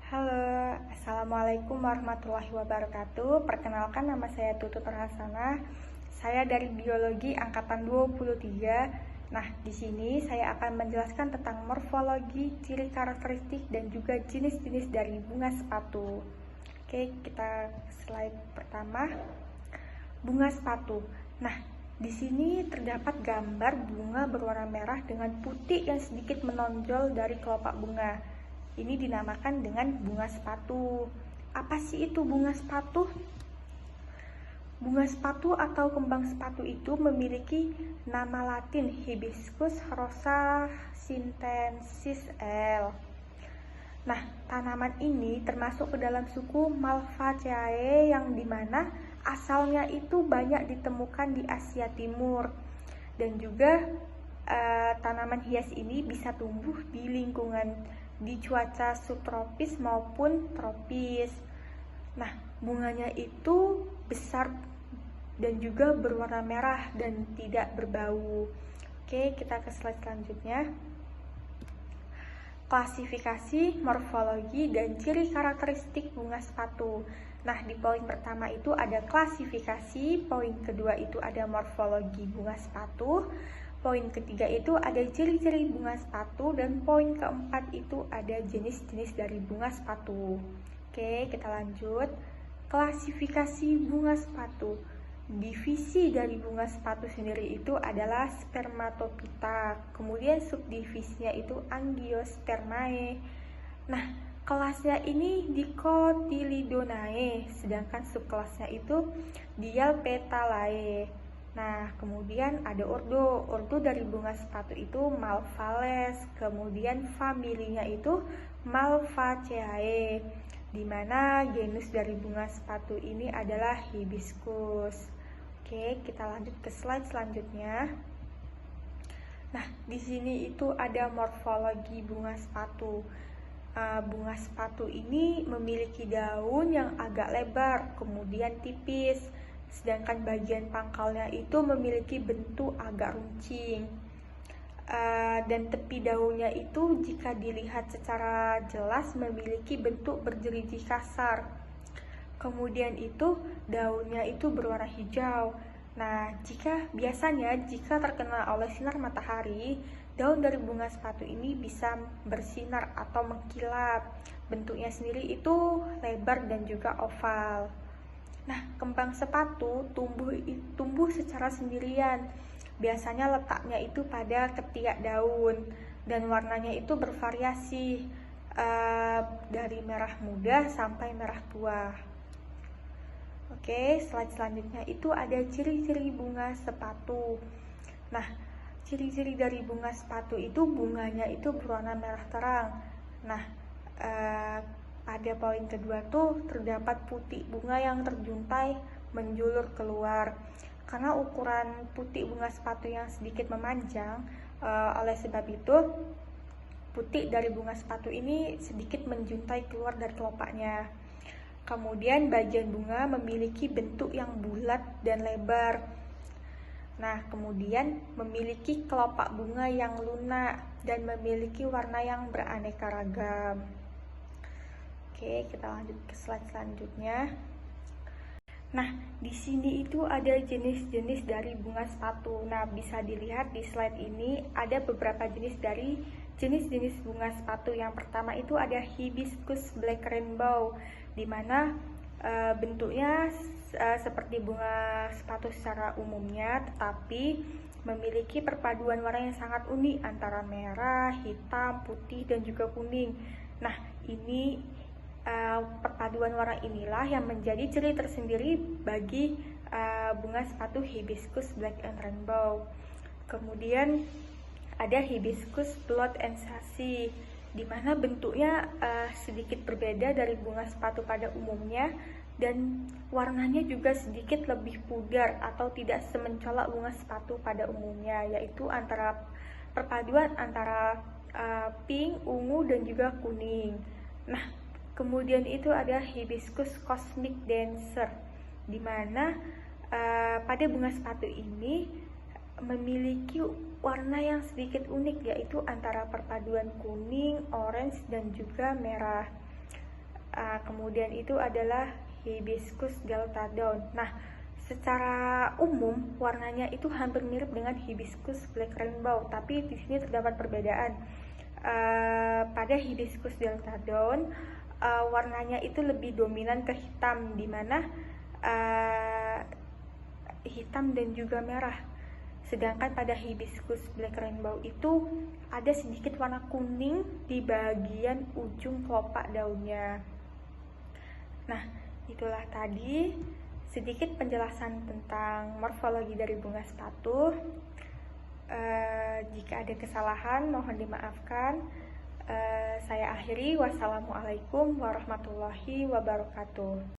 Halo, Assalamualaikum warahmatullahi wabarakatuh. Perkenalkan, nama saya Tutut Rahasana. Saya dari Biologi Angkatan 23. Nah, di sini saya akan menjelaskan tentang morfologi, ciri karakteristik, dan juga jenis-jenis dari bunga sepatu. Oke, kita slide pertama. Bunga sepatu. Nah, di sini terdapat gambar bunga berwarna merah dengan putih yang sedikit menonjol dari kelopak bunga. Ini dinamakan dengan bunga sepatu. Apa sih itu bunga sepatu? Bunga sepatu atau kembang sepatu itu memiliki nama latin Hibiscus rosa sinensis L. Nah, tanaman ini termasuk ke dalam suku Malvaceae yang dimana asalnya itu banyak ditemukan di Asia Timur. Dan juga tanaman hias ini bisa tumbuh di lingkungan di cuaca subtropis maupun tropis. Nah, bunganya itu besar dan juga berwarna merah dan tidak berbau. Oke, kita ke slide selanjutnya. Klasifikasi, morfologi, dan ciri karakteristik bunga sepatu. Nah, di poin pertama itu ada klasifikasi, poin kedua itu ada morfologi bunga sepatu, poin ketiga itu ada ciri-ciri bunga sepatu, dan poin keempat itu ada jenis-jenis dari bunga sepatu. Oke, kita lanjut. Klasifikasi bunga sepatu. Divisi dari bunga sepatu sendiri itu adalah spermatophyta, kemudian subdivisinya itu Angiospermae. Nah, kelasnya ini Dicotyledonae, sedangkan subkelasnya itu Dialpetalae. Nah, kemudian ada ordo dari bunga sepatu itu Malvales, kemudian familinya itu Malvaceae, di mana genus dari bunga sepatu ini adalah Hibiscus. Oke, kita lanjut ke slide selanjutnya. Nah, di sini itu ada morfologi bunga sepatu. Bunga sepatu ini memiliki daun yang agak lebar, kemudian tipis, sedangkan bagian pangkalnya itu memiliki bentuk agak runcing. Dan tepi daunnya itu jika dilihat secara jelas memiliki bentuk berjeriji kasar. Kemudian itu daunnya itu berwarna hijau. Nah, biasanya jika terkena oleh sinar matahari, daun dari bunga sepatu ini bisa bersinar atau mengkilap. Bentuknya sendiri itu lebar dan juga oval. Nah, kembang sepatu tumbuh secara sendirian. Biasanya letaknya itu pada ketiak daun dan warnanya itu bervariasi dari merah muda sampai merah tua. Oke, slide selanjutnya itu ada ciri-ciri bunga sepatu. Nah, ciri-ciri dari bunga sepatu itu bunganya itu berwarna merah terang. Nah, pada poin kedua tuh terdapat putih bunga yang terjuntai menjulur keluar. Karena ukuran putih bunga sepatu yang sedikit memanjang, oleh sebab itu putih dari bunga sepatu ini sedikit menjuntai keluar dari kelopaknya. Kemudian bagian bunga memiliki bentuk yang bulat dan lebar. Nah, kemudian memiliki kelopak bunga yang lunak dan memiliki warna yang beraneka ragam. Oke, kita lanjut ke slide selanjutnya. Nah, di sini itu ada jenis-jenis dari bunga sepatu. Nah, bisa dilihat di slide ini ada beberapa jenis dari jenis-jenis bunga sepatu. Yang pertama itu ada Hibiscus Black Rainbow, di mana bentuknya seperti bunga sepatu secara umumnya, tetapi memiliki perpaduan warna yang sangat unik antara merah, hitam, putih, dan juga kuning. Nah, ini perpaduan warna inilah yang menjadi ciri tersendiri bagi bunga sepatu Hibiscus Black and Rainbow. Kemudian ada Hibiscus Blood and Sassy, di mana bentuknya sedikit berbeda dari bunga sepatu pada umumnya dan warnanya juga sedikit lebih pudar atau tidak semencolok bunga sepatu pada umumnya, yaitu perpaduan antara pink, ungu, dan juga kuning. Nah, kemudian itu ada Hibiscus Cosmic Dancer, di mana pada bunga sepatu ini memiliki warna yang sedikit unik, yaitu antara perpaduan kuning, orange, dan juga merah. kemudian itu adalah Hibiscus delta dawn. Nah, secara umum warnanya itu hampir mirip dengan Hibiscus black rainbow, tapi di sini terdapat perbedaan. Pada Hibiscus delta dawn warnanya itu lebih dominan ke hitam, dimana hitam dan juga merah. Sedangkan pada Hibiscus black rainbow itu ada sedikit warna kuning di bagian ujung kelopak daunnya. Nah, itulah tadi sedikit penjelasan tentang morfologi dari bunga sepatu. Jika ada kesalahan mohon dimaafkan. Saya akhiri. Wassalamualaikum warahmatullahi wabarakatuh.